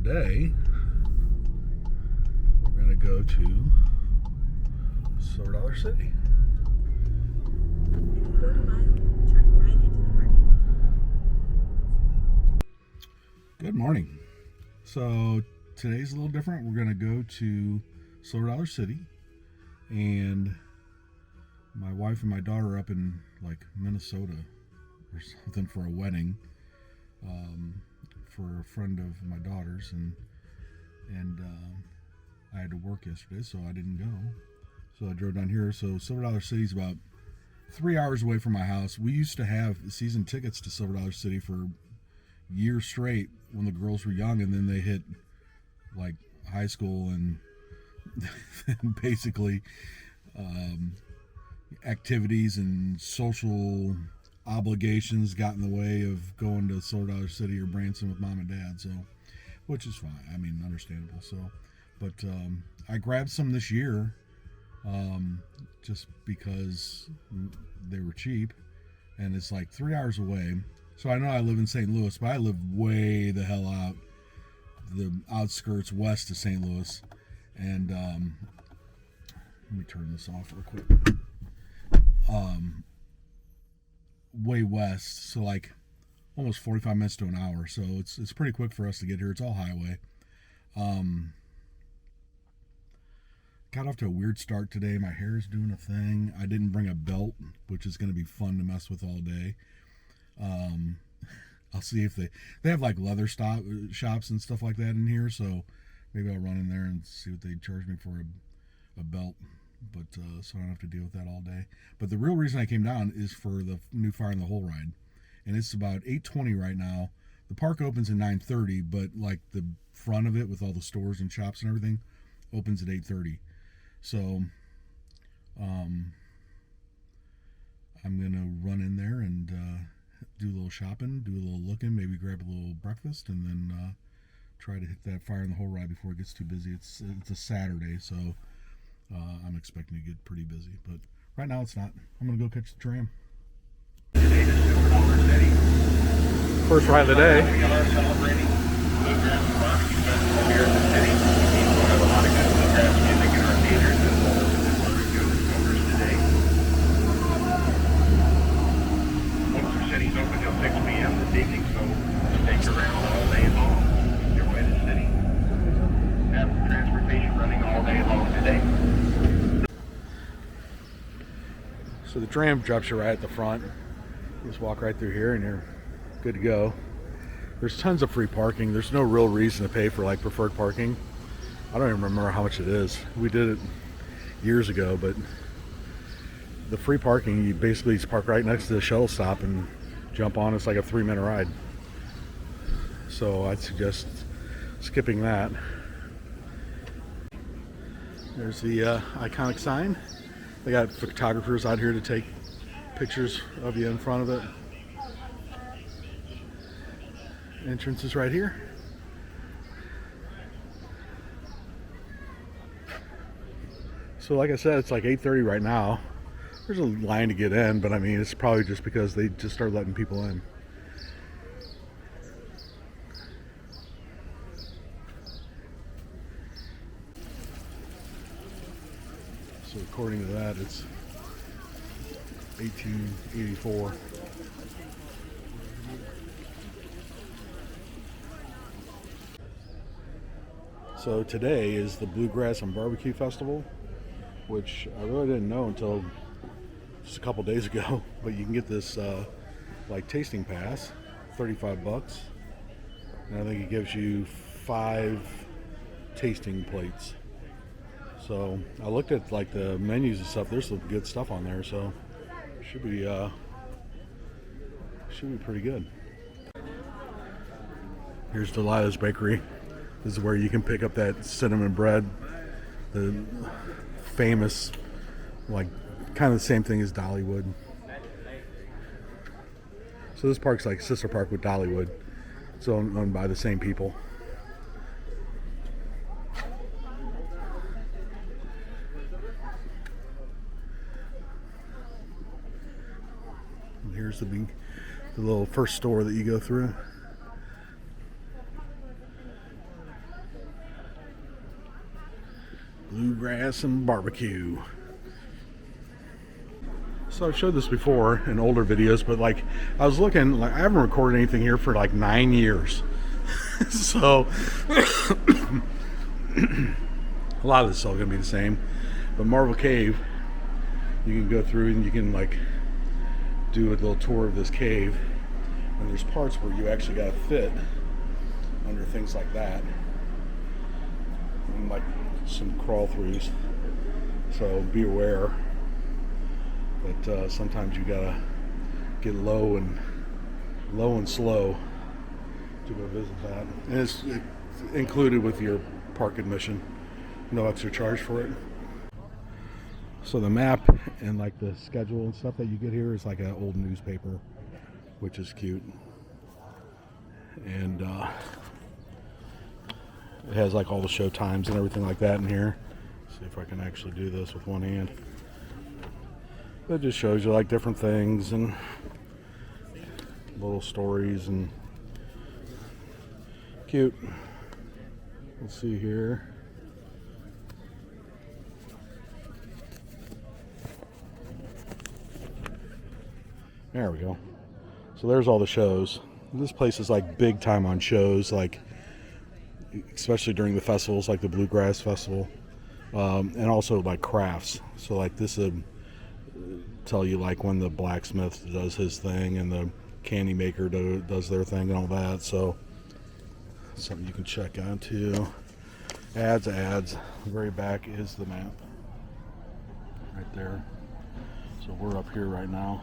today we're going to go to Silver City. Good morning. So today's a little different. We're going to go to Silver City, and my wife and my daughter are up in like Minnesota or something for a wedding for a friend of my daughter's, and I had to work yesterday, so I didn't go. So I drove down here. So Silver City is about 3 hours away from my house. We used to have season tickets to Silver City for years straight when the girls were young, and then they hit like high school, and basically activities and social obligations got in the way of going to Silver City or Branson with mom and dad, so which is fine. I mean, understandable. So, but I grabbed some this year just because they were cheap, and it's like 3 hours away. So I know I live in St. Louis, but I live way the hell out, the outskirts west of St. Louis. And let me turn this off real quick. Way west, so like almost 45 minutes to an hour. So it's pretty quick for us to get here. It's all highway. Got off to a weird start today. My hair is doing a thing. I didn't bring a belt, which is going to be fun to mess with all day. I'll see if they have like leather shops and stuff like that in here, so maybe I'll run in there and see what they charge me for a belt, but so I don't have to deal with that all day. But the real reason I came down is for the new Fire in the Hole ride, and it's about 8:20 right now. The park opens at 9:30, but like the front of it with all the stores and shops and everything opens at 8:30. So I'm gonna run in there and do a little shopping, do a little looking, maybe grab a little breakfast, and then try to hit that Fire in the Hole ride before it gets too busy. It's a Saturday, so I'm expecting to get pretty busy, but right now it's not. I'm gonna go catch the tram. First ride of the day. So the tram drops you right at the front. You just walk right through here and you're good to go. There's tons of free parking. There's no real reason to pay for like preferred parking. I don't even remember how much it is. We did it years ago, but the free parking, you basically just park right next to the shuttle stop and jump on. It's like a 3-minute ride. So I'd suggest skipping that. There's the iconic sign. They got photographers out here to take pictures of you in front of it. Entrance is right here. So like I said, it's like 8:30 right now. There's a line to get in, but I mean, it's probably just because they just started letting people in. So according to that, it's 1884. So today is the Bluegrass and Barbecue Festival, which I really didn't know until just a couple days ago. But you can get this like tasting pass, $35, and I think it gives you 5 tasting plates. So I looked at like the menus and stuff. There's some good stuff on there, so should be pretty good. Here's Delilah's Bakery. This is where you can pick up that cinnamon bread, the famous, like kind of the same thing as Dollywood. So this park's like sister park with Dollywood. It's owned by the same people. And here's the little first store that you go through. bluegrass and barbecue. So I've showed this before in older videos, but like I was looking, like I haven't recorded anything here for like 9 years. So a lot of this is all gonna be the same. But Marble Cave, you can go through and you can like do a little tour of this cave, and there's parts where you actually gotta fit under things like that, and like some crawl throughs. So be aware that sometimes you gotta get low and slow to go visit that. And it's included with your park admission. No extra charge for it. So the map and like the schedule and stuff that you get here is like an old newspaper, which is cute. And it has like all the show times and everything like that in here. See if I can actually do this with one hand. It just shows you like different things and little stories and cute. Let's see here. There we go. So there's all the shows. This place is like big time on shows, like especially during the festivals, like the Bluegrass Festival, and also like crafts. So like this would tell you like when the blacksmith does his thing and the candy maker does their thing and all that. So something you can check on too. Ads. The very back is the map right there. So we're up here right now.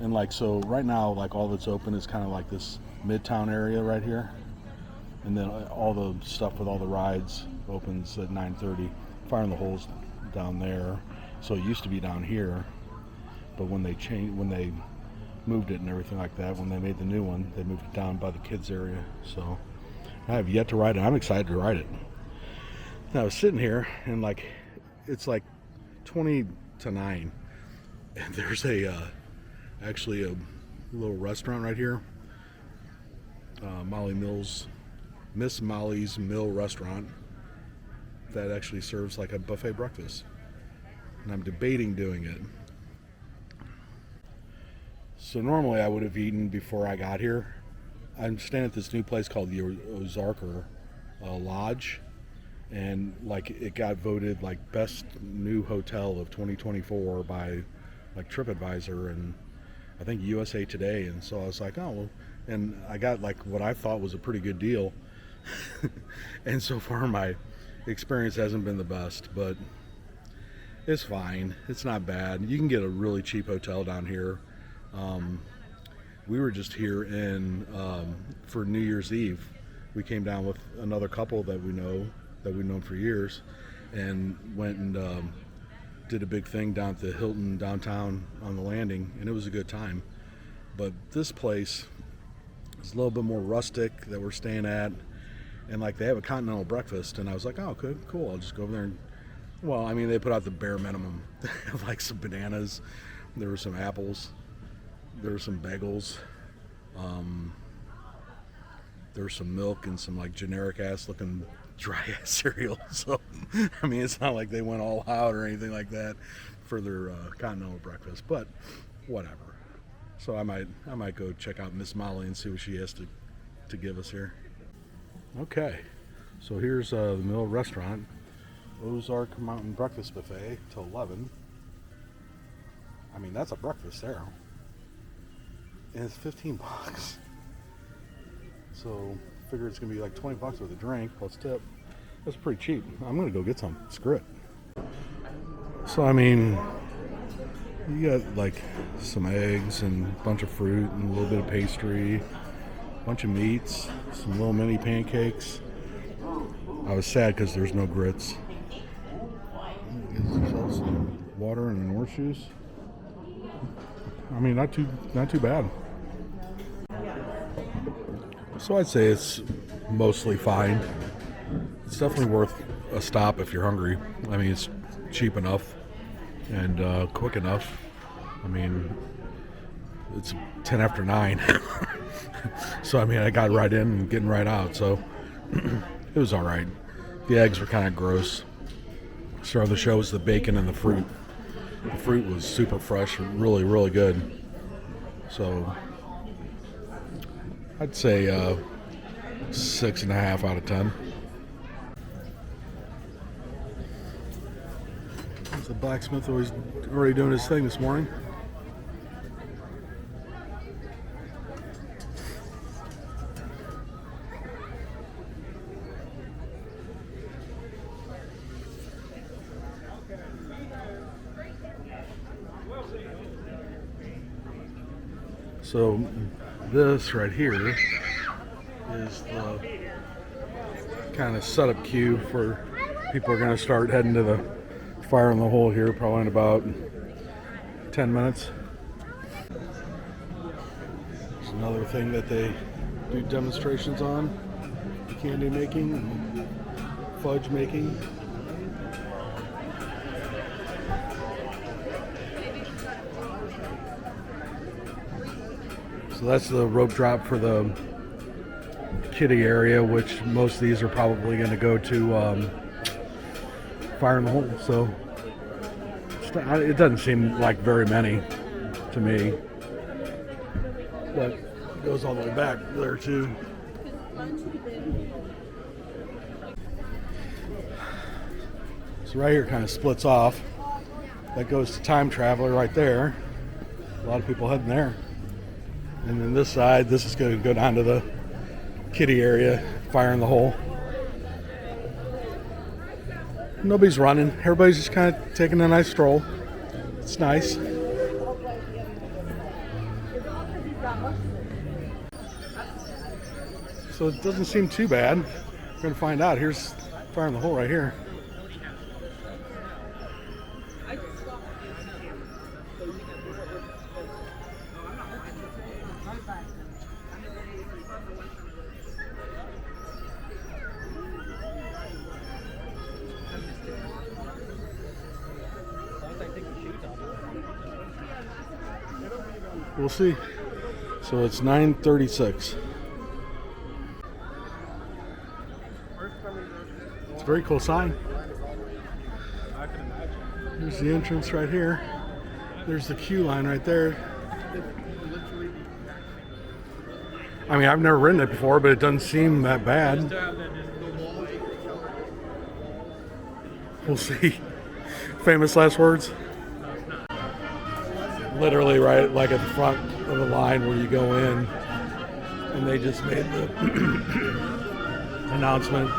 And like, so right now, like all that's open is kind of like this Midtown area right here. And then all the stuff with all the rides opens at 9:30. Fire in the Hole's down there. So it used to be down here, but when they moved it and everything like that, when they made the new one, they moved it down by the kids area. So I have yet to ride it. I'm excited to ride it. Now I was sitting here and like, it's like 20 to 9. And there's actually a little restaurant right here. Miss Molly's Mill Restaurant, that actually serves like a buffet breakfast. And I'm debating doing it. So normally I would have eaten before I got here. I'm staying at this new place called the Ozarker Lodge, and like it got voted like best new hotel of 2024 by like TripAdvisor and I think USA Today. And so I was like, oh well, and I got like what I thought was a pretty good deal. And so far my experience hasn't been the best, but it's fine. It's not bad. You can get a really cheap hotel down here. We were just here for New Year's Eve. We came down with another couple that we've known for years, and went and did a big thing down at the Hilton downtown on the Landing, and it was a good time. But this place is a little bit more rustic that we're staying at, and like they have a continental breakfast, and I was like, oh, good, cool. I'll just go over there and, well, I mean, they put out the bare minimum. Like some bananas, there were some apples, there were some bagels, there was some milk and some like generic ass looking dry ass cereal. So I mean, it's not like they went all out or anything like that for their continental breakfast, but whatever. So I might go check out Miss Molly and see what she has to give us here. Okay, so here's the Mill Restaurant, Ozark Mountain Breakfast Buffet till 11. I mean, that's a breakfast there, and it's $15. So figure it's gonna be like $20 with a drink plus tip. That's pretty cheap. I'm gonna go get some. Screw it. So I mean, you got like some eggs and a bunch of fruit and a little bit of pastry, a bunch of meats, some little mini pancakes. I was sad because there's no grits. Some water and an orange juice. I mean, not too bad. So I'd say it's mostly fine. It's definitely worth a stop if you're hungry. I mean, it's cheap enough and quick enough. I mean, it's 10 after 9. So I mean, I got right in and getting right out, so it was all right. The eggs were kind of gross. Star of the show was the bacon and the fruit. The fruit was super fresh, really, really good. So I'd say 6.5 out of 10. The blacksmith was already doing his thing this morning. So this right here is the kind of setup queue for people who are going to start heading to the fire in the hole here, probably in about 10 minutes. There's another thing that they do demonstrations on, candy making and fudge making. So that's the rope drop for the kiddie area, which most of these are probably going to go to fire in the hole. So it doesn't seem like very many to me, but it goes all the way back there too. So right here kind of splits off. That goes to Time Traveler right there. A lot of people heading there. And then this side, this is going to go down to the kiddie area, fire in the hole. Nobody's running. Everybody's just kind of taking a nice stroll. It's nice. So it doesn't seem too bad. We're going to find out. Here's fire in the hole right here. We'll see. So it's 9:36. It's a very cool sign. There's the entrance right here. There's the queue line right there. I mean, I've never ridden it before, but it doesn't seem that bad. We'll see. Famous last words. Literally right like at the front of the line where you go in, and they just made the announcement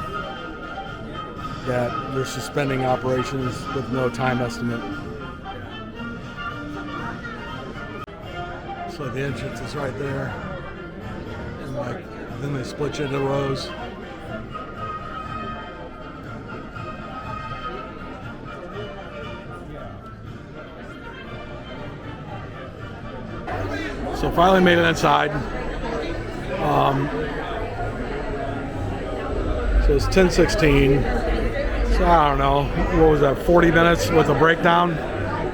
that they're suspending operations with no time estimate. So the entrance is right there, and then they split you into rows. So finally made it inside. So it's 10:16. So I don't know, what was that, 40 minutes with a breakdown?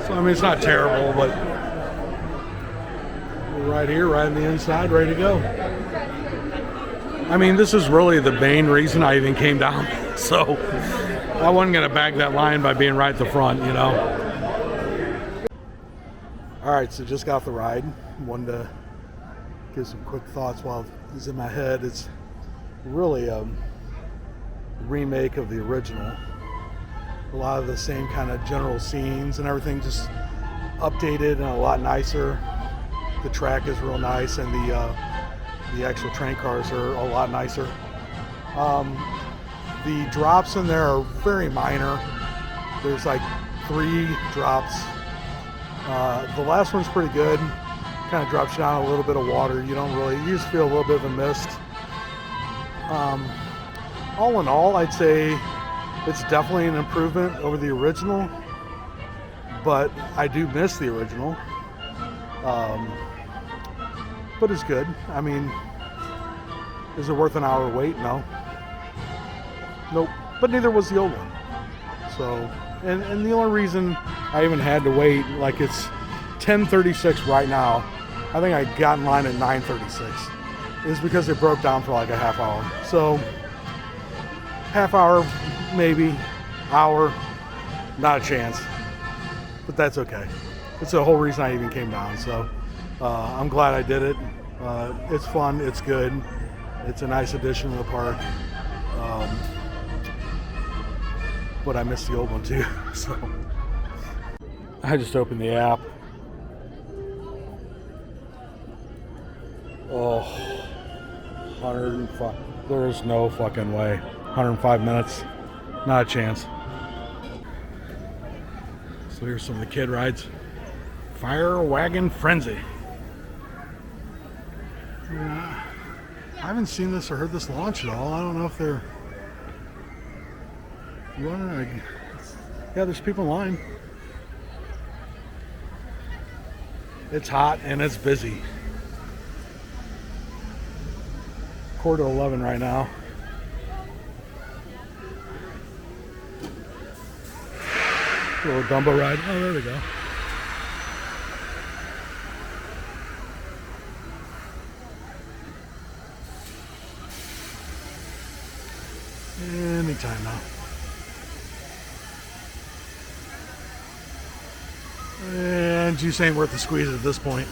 So I mean, it's not terrible, but we're right here, right on the inside, ready to go. I mean, this is really the main reason I even came down. So I wasn't gonna bag that line by being right at the front, you know. All right, so just got off the ride. Wanted to give some quick thoughts while it's in my head. It's really a remake of the original. A lot of the same kind of general scenes and everything, just updated and a lot nicer. The track is real nice, and the actual train cars are a lot nicer. The drops in there are very minor. There's like 3 drops. The last one's pretty good. Kind of drops down a little bit of water. You just feel a little bit of a mist. All in all, I'd say it's definitely an improvement over the original, but I do miss the original. But it's good. I mean, is it worth an hour wait? No. Nope. But neither was the old one. So, and the only reason I even had to wait, like it's 10:36 right now. I think I got in line at 9:36. Is because it broke down for like a half hour. So half hour, maybe hour, not a chance. But that's okay. It's the whole reason I even came down. So I'm glad I did it. It's fun. It's good. It's a nice addition to the park. But I missed the old one too. So I just opened the app. Oh, 105. There's no fucking way. 105 minutes. Not a chance. So here's some of the kid rides. Fire Wagon Frenzy. Yeah, I haven't seen this or heard this launch at all. I don't know if they're running. Yeah, there's people in line. It's hot and it's busy. 10:45 right now. A little Dumbo ride. Oh, there we go. Anytime now. And juice ain't worth the squeeze at this point.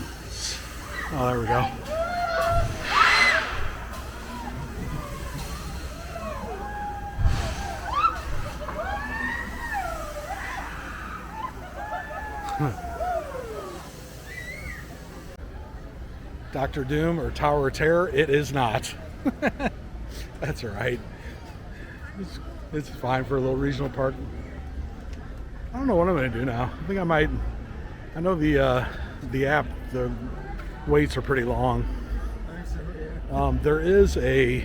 Oh, there we go. Dr. Doom or Tower of Terror? It is not. That's all right. It's fine for a little regional park. I don't know what I'm going to do now. I think I might. I know the app, the waits are pretty long. There is a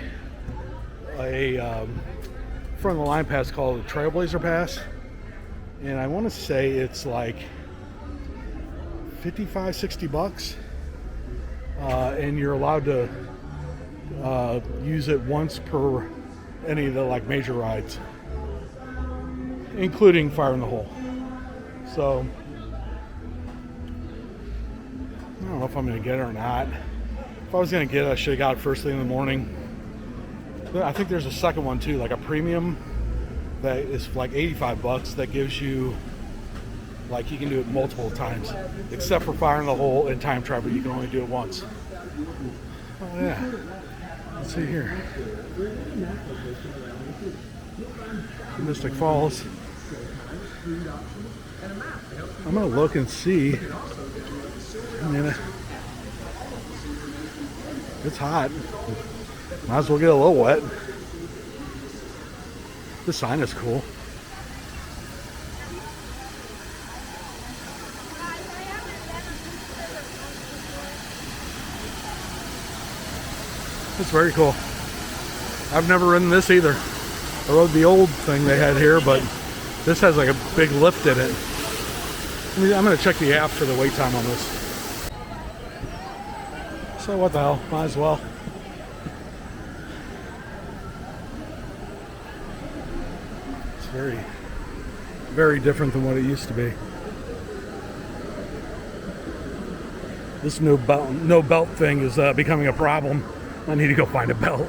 front of the line pass called the Trailblazer Pass, and I want to say it's like $55-$60. And you're allowed to use it once per any of the like major rides, including Fire in the Hole. So I don't know if I'm going to get it or not. If I was going to get it, I should have got it first thing in the morning. I think there's a second one too, like a premium that is like $85 that gives you, like, you can do it multiple times, except for Fire in the Hole and Time Travel. You can only do it once. Oh yeah. Let's see here. Mystic Falls. I'm gonna look and see. I mean, it's hot. Might as well get a little wet. This sign is cool. It's very cool. I've never ridden this either. I rode the old thing they had here, but this has like a big lift in it. I'm going to check the app for the wait time on this. So what the hell, might as well. It's very, very different than what it used to be. This no belt thing is becoming a problem. I need to go find a belt.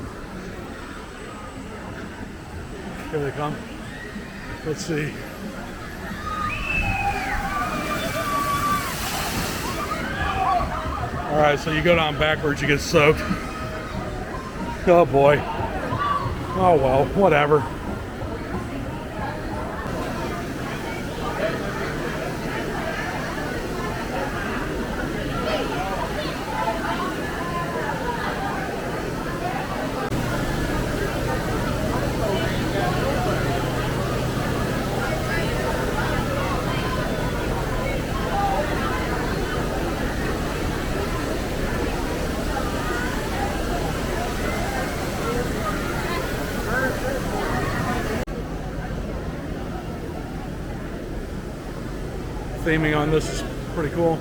Here they come. Let's see. All right, so you go down backwards, you get soaked. Oh boy. Oh well, whatever. Theming on this is pretty cool.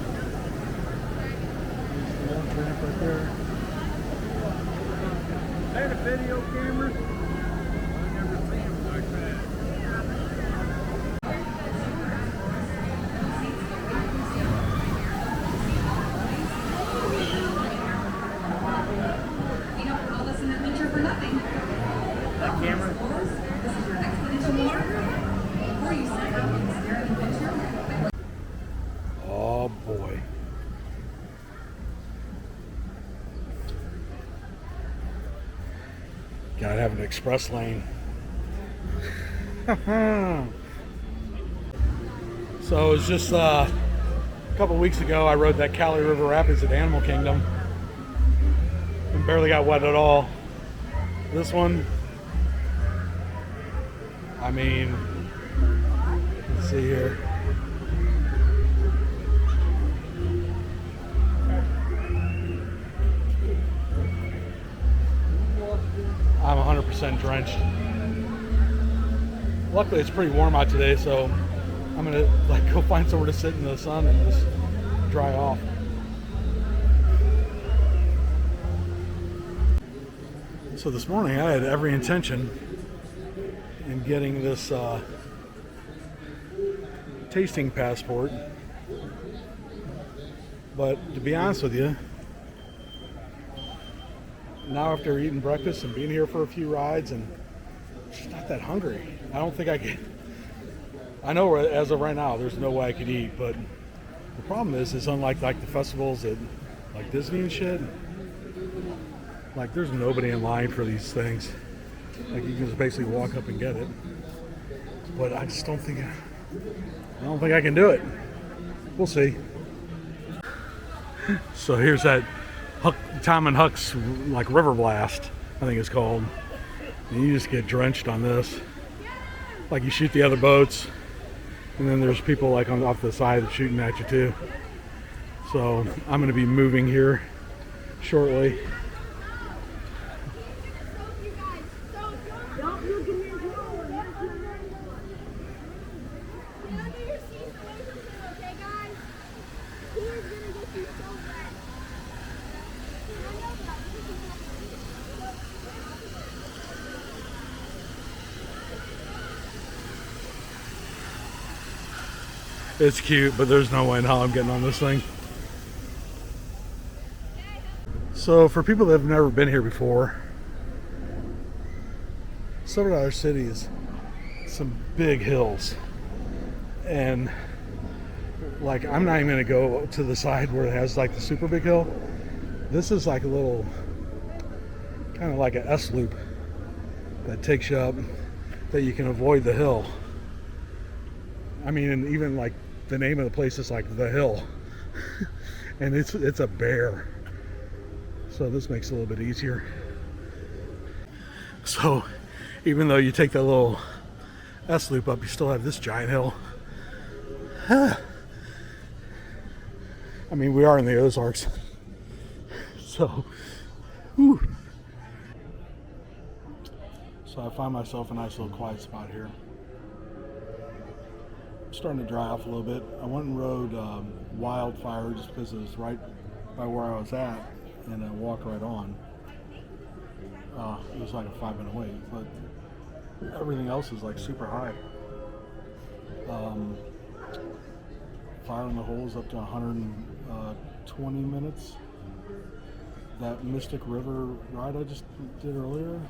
Right there. I had a video camera. I've never seen them like that. You don't call this an adventure for nothing. That camera? Oh boy. Gotta have an express lane. So it was just a couple weeks ago I rode that Cali River Rapids at Animal Kingdom and barely got wet at all. This one, I mean, let's see here. I'm 100% drenched. Luckily it's pretty warm out today, so I'm gonna go find somewhere to sit in the sun and just dry off. So this morning I had every intention in getting this tasting passport, but to be honest with you, now after eating breakfast and being here for a few rides, and I'm just not that hungry. I don't think I can. I know as of right now there's no way I could eat, but the problem is unlike the festivals at like Disney and shit, like there's nobody in line for these things. Like you can just basically walk up and get it. But I just don't think I can do it. We'll see. So here's that Tom and Huck's like River Blast, I think it's called. And you just get drenched on this. Like you shoot the other boats, and then there's people like off the side shooting at you too. So I'm going to be moving here shortly. It's cute, but there's no way in hell I'm getting on this thing. So for people that have never been here before, Silver City is some big hills. And like I'm not even gonna go to the side where it has like the super big hill. This is like a little, kind of like an S loop that takes you up, that you can avoid the hill. I mean, and even like the name of the place is like The Hill. And it's a bear. So this makes it a little bit easier. So even though you take that little S loop up, you still have this giant hill. I mean, we are in the Ozarks. So, whew. So I find myself a nice little quiet spot here. Starting to dry off a little bit. I went and rode Wildfire just because it was right by where I was at, and I walked right on. It was like a 5-minute wait, but everything else is like super high. Fire in the Hole is up to 120 minutes. That Mystic River ride I just did earlier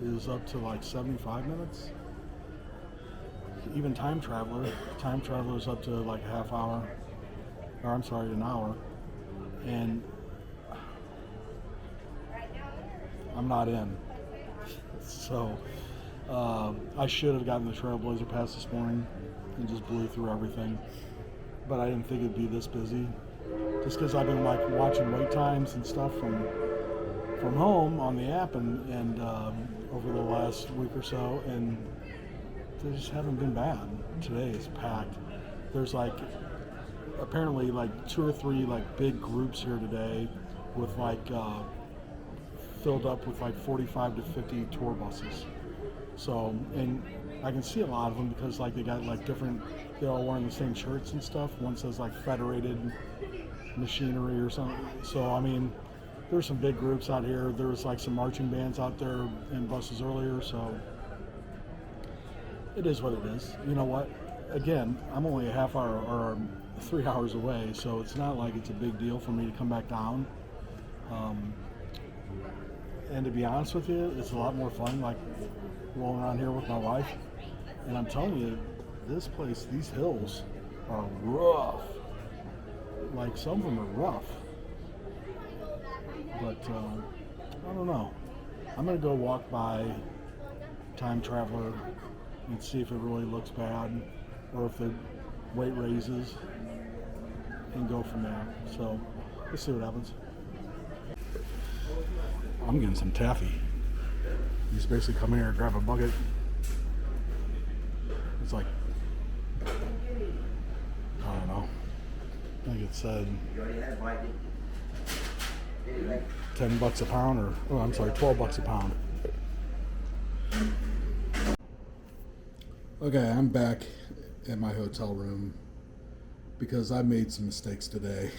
is up to like 75 minutes. Even Time Traveler is up to like a half hour, or I'm sorry, an hour. And I'm not in. So I should have gotten the Trailblazer Pass this morning and just blew through everything. But I didn't think it'd be this busy. Just because I've been like watching wait times and stuff from home on the app and over the last week or so, and they just haven't been bad. Today is packed. There's like apparently like 2 or 3 like big groups here today with like filled up with like 45 to 50 tour buses. So, and I can see a lot of them because like they got like different, they're all wearing the same shirts and stuff. One says like Federated Machinery or something. So I mean, there's some big groups out here. There was like some marching bands out there in buses earlier, so it is what it is. You know what? Again, I'm only a half hour or 3 hours away, so it's not like it's a big deal for me to come back down. And to be honest with you, it's a lot more fun, like rolling around here with my wife. And I'm telling you, this place, these hills are rough. Like, some of them are rough. But I don't know. I'm gonna go walk by Time Traveler and see if it really looks bad, or if the weight raises, and go from there. So let's see what happens. I'm getting some taffy. You just basically come here, grab a bucket. It's like, I don't know. I think it said $10 a pound, or oh, I'm sorry, $12 a pound. Okay, I'm back at my hotel room because I made some mistakes today.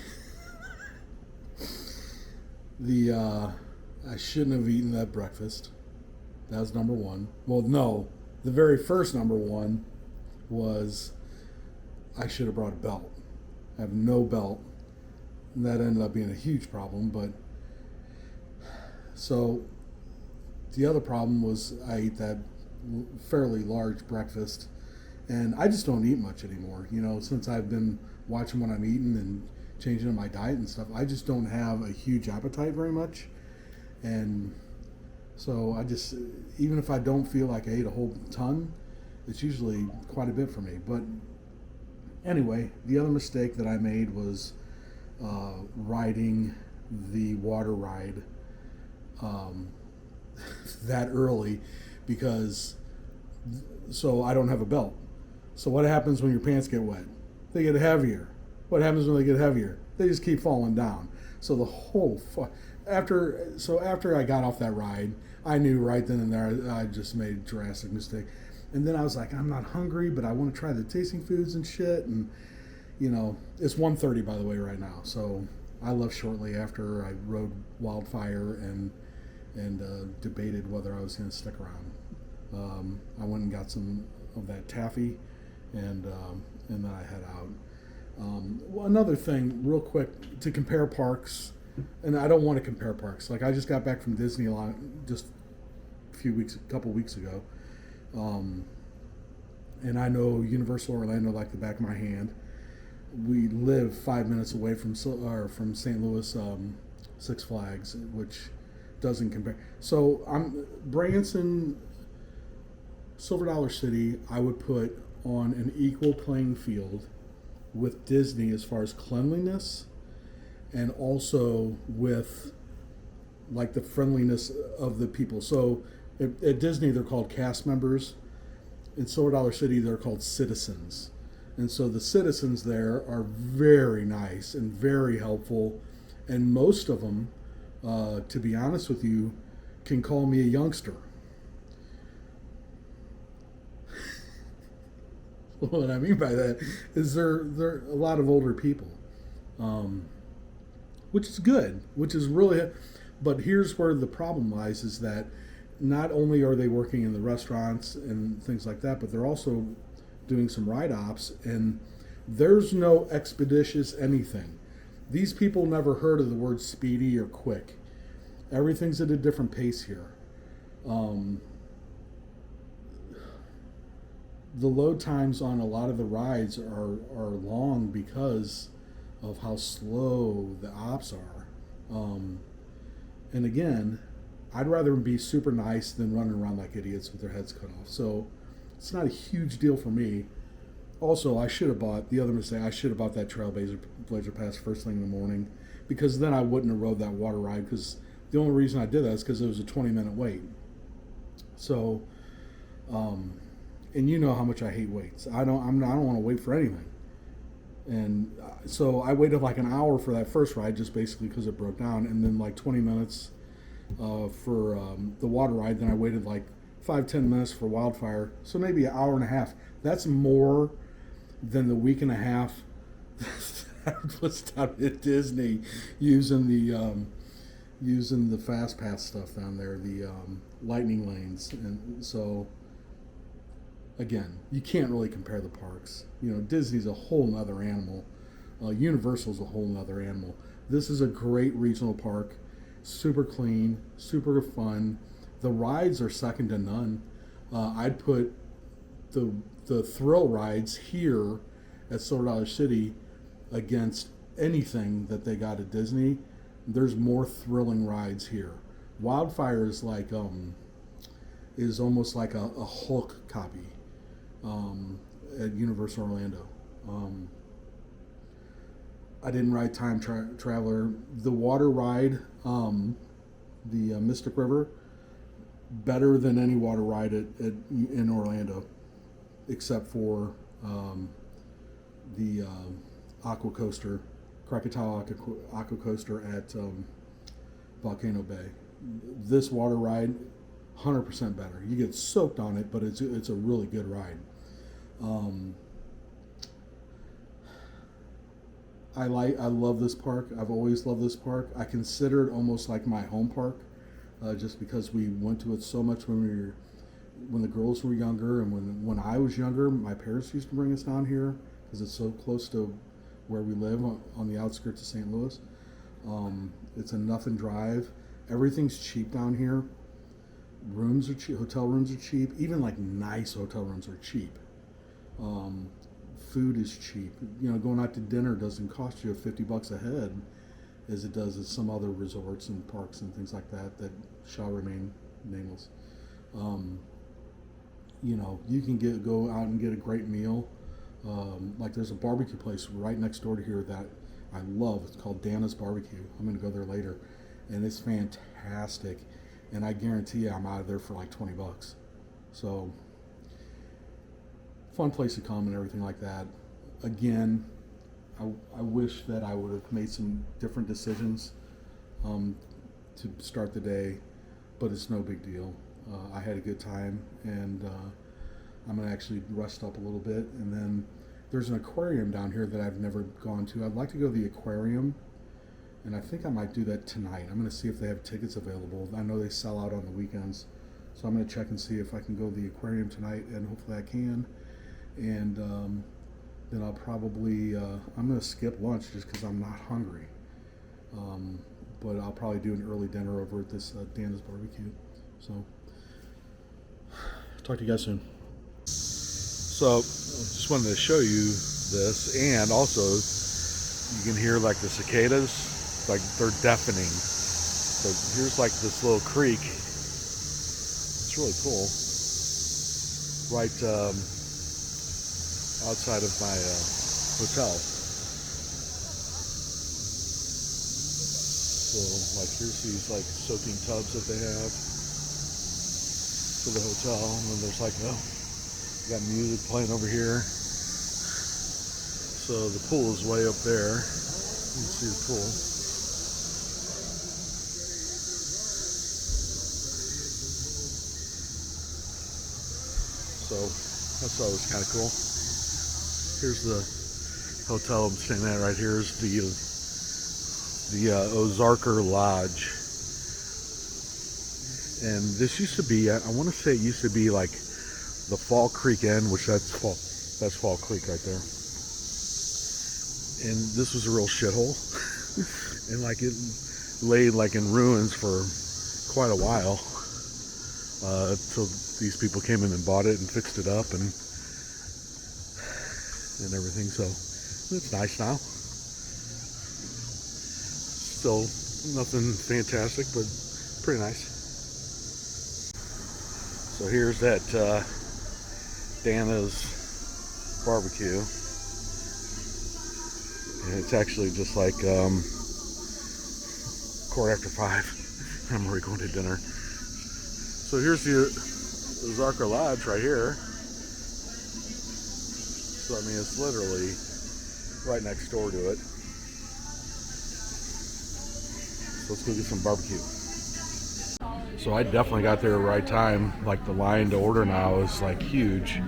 I shouldn't have eaten that breakfast. That was number one. Well, no, the very first number one was I should have brought a belt. I have no belt, and that ended up being a huge problem. But so the other problem was I ate that fairly large breakfast, and I just don't eat much anymore. You know, since I've been watching what I'm eating and changing up my diet and stuff, I just don't have a huge appetite very much. And so I just, even if I don't feel like I ate a whole ton, it's usually quite a bit for me. But anyway, the other mistake that I made was riding the water ride that early, because so I don't have a belt. So what happens when your pants get wet? They get heavier. What happens when they get heavier? They just keep falling down. So the whole after I got off that ride, I knew right then and there I just made a drastic mistake. And then I was like, I'm not hungry, but I want to try the tasting foods and shit. And you know, it's 1:30 by the way right now. So I left shortly after I rode Wildfire and debated whether I was going to stick around. I went and got some of that taffy, and then I head out. Well, another thing, real quick, to compare parks, and I don't want to compare parks. Like, I just got back from Disney just a couple weeks ago, and I know Universal Orlando like the back of my hand. We live 5 minutes away from St. Louis Six Flags, which doesn't compare. So I'm Branson, Silver Dollar City, I would put on an equal playing field with Disney as far as cleanliness, and also with like the friendliness of the people. So at Disney they're called cast members. In Silver Dollar City they're called citizens. And so the citizens there are very nice and very helpful, and most of them, to be honest with you, can call me a youngster. What I mean by that is they're a lot of older people, which is good, which is really. But here's where the problem lies: is that not only are they working in the restaurants and things like that, but they're also doing some ride ops, and there's no expeditious anything. These people never heard of the word speedy or quick. Everything's at a different pace here. The load times on a lot of the rides are long because of how slow the ops are. And again, I'd rather be super nice than running around like idiots with their heads cut off. So it's not a huge deal for me. Also, I should have bought that Trailblazer Pass first thing in the morning, because then I wouldn't have rode that water ride, because the only reason I did that is because it was a 20-minute wait. So, and you know how much I hate waits. I don't want to wait for anything. And so I waited like an hour for that first ride, just basically because it broke down, and then like 20 minutes for the water ride. Then I waited like 5-10 minutes for Wildfire, so maybe an hour and a half. That's more than the week and a half that I was down at Disney using the Fast Pass stuff down there, the lightning lanes. And so again, you can't really compare the parks. You know, Disney's a whole nother animal. Universal's a whole nother animal. This is a great regional park. super clean, super fun. The rides are second to none. I'd put the thrill rides here at Silver Dollar City against anything that they got at Disney. There's more thrilling rides here. Wildfire is almost like a Hulk copy at Universal Orlando. I didn't ride Time Traveler. The water ride, the Mystic River, better than any water ride in Orlando, except for the Aqua Coaster, Krakatoa Aqua Coaster at Volcano Bay. This water ride, 100% better. You get soaked on it, but it's a really good ride. I love this park. I've always loved this park. I consider it almost like my home park, just because we went to it so much when the girls were younger, and when I was younger, my parents used to bring us down here because it's so close to where we live on the outskirts of St. Louis. It's a nothing drive. Everything's cheap down here. Rooms are cheap. Hotel rooms are cheap. Even like nice hotel rooms are cheap. Food is cheap. Going out to dinner doesn't cost you $50 a head as it does at some other resorts and parks and things like that shall remain nameless. You can go out and get a great meal. Like there's a barbecue place right next door to here that I love. It's called Danna's Barbecue. I'm going to go there later, and it's fantastic. And I guarantee you I'm out of there for like $20. So fun place to come and everything like that. Again, I wish that I would have made some different decisions to start the day, but it's no big deal. I had a good time, and I'm going to actually rest up a little bit. And then there's an aquarium down here that I've never gone to. I'd like to go to the aquarium, and I think I might do that tonight. I'm going to see if they have tickets available. I know they sell out on the weekends, so I'm going to check and see if I can go to the aquarium tonight, and hopefully I can. And then I'll probably, I'm going to skip lunch just because I'm not hungry. But I'll probably do an early dinner over at this Danna's Barbecue. So, talk to you guys soon. So, just wanted to show you this, and also you can hear like the cicadas, like they're deafening. So here's like this little creek. It's really cool. Right outside of my hotel. So like here's these like soaking tubs that they have for the hotel, and then there's like got music playing over here. So the pool is way up there. You can see the pool. So that's always kind of cool. Here's the hotel I'm staying at right here. Is the Ozarker Lodge. And this used to be, I want to say it used to be like the Fall Creek Inn, which that's Fall Creek right there. And this was a real shithole. And like it lay like in ruins for quite a while. Till these people came in and bought it and fixed it up and everything. So it's nice now. Still nothing fantastic, but pretty nice. So here's that Danna's Barbecue, and it's actually just like 5:15. I'm already going to dinner. So here's the Ozarker Lodge right here. So I mean, it's literally right next door to it. So let's go get some barbecue. So I definitely got there at the right time. Like the line to order now is like huge.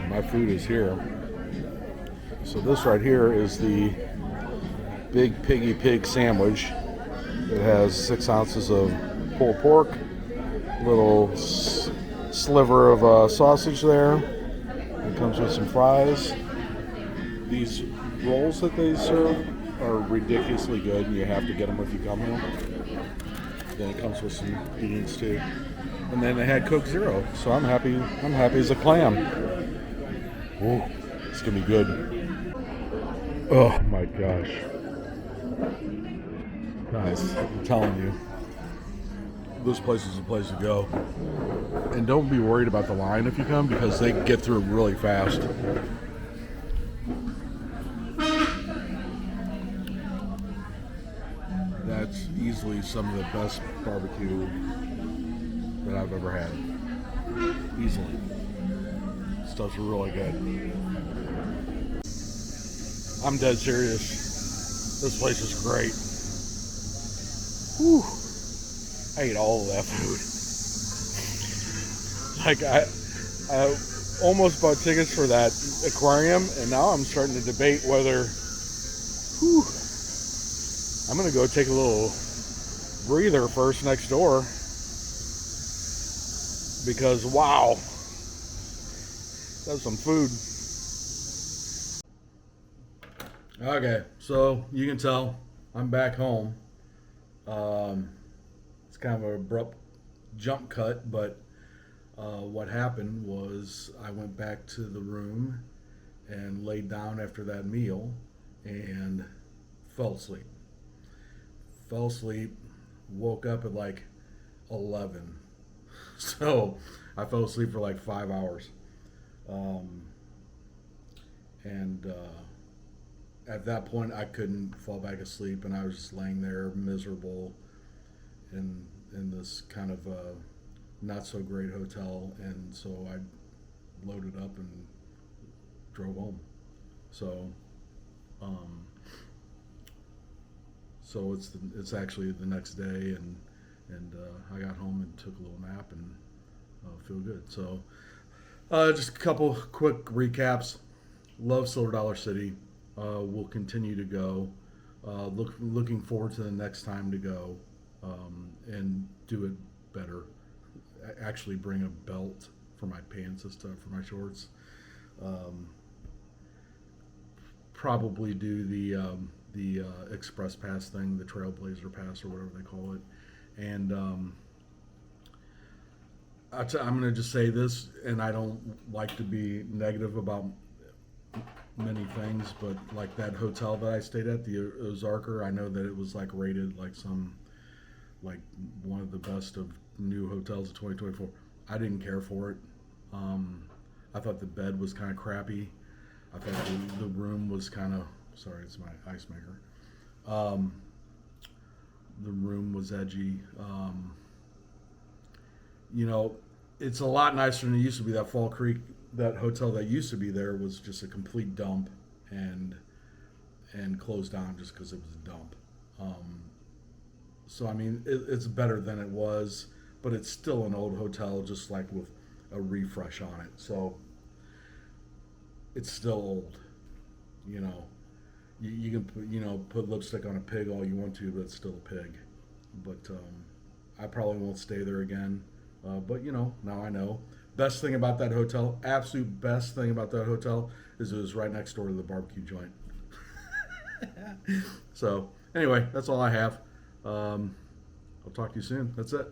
My food is here. So this right here is the Big Piggy Pig sandwich. It has 6 ounces of pulled pork, little sliver of sausage there. It comes with some fries. These rolls that they serve are ridiculously good, and you have to get them if you come here. Then it comes with some beans too. And then they had Coke Zero, so I'm happy. I'm happy as a clam. Ooh, it's gonna be good. Oh my gosh, guys! I'm telling you, this place is the place to go. And don't be worried about the line if you come, because they get through really fast. That's easily some of the best barbecue that I've ever had. Easily. Stuff's really good. I'm dead serious. This place is great. Whew. I ate all of that food. Like I almost bought tickets for that aquarium, and now I'm starting to debate whether I'm gonna go take a little breather first next door, because wow, that's some food. Okay, so you can tell I'm back home. It's kind of an abrupt jump cut, but what happened was I went back to the room and laid down after that meal and fell asleep. Fell asleep, woke up at like 11. So I fell asleep for like 5 hours. At that point, I couldn't fall back asleep, and I was just laying there miserable in this kind of not so great hotel. And so I loaded up and drove home. So it's actually the next day, and I got home and took a little nap and feel good. So just a couple quick recaps. Love Silver Dollar City. We'll continue to go. Looking forward to the next time to go and do it better. Actually bring a belt for my pants and stuff, for my shorts. Probably do the Express Pass thing, the Trailblazer Pass or whatever they call it. And I'm going to just say this, and I don't like to be negative about many things, but like that hotel that I stayed at, the Ozarker, I know that it was like rated like one of the best of new hotels of 2024. I didn't care for it. I thought the bed was kind of crappy. I thought the room was kind of, sorry, it's my ice maker. The room was edgy. It's a lot nicer than it used to be. That Fall Creek, that hotel that used to be there, was just a complete dump and closed down just because it was a dump. So I mean, it's better than it was, but it's still an old hotel, just like with a refresh on it. So it's still old. You can put lipstick on a pig all you want to, but it's still a pig. But I probably won't stay there again. But now I know. Best thing about that hotel, absolute best thing about that hotel, is it was right next door to the barbecue joint. So anyway, that's all I have. I'll talk to you soon. That's it.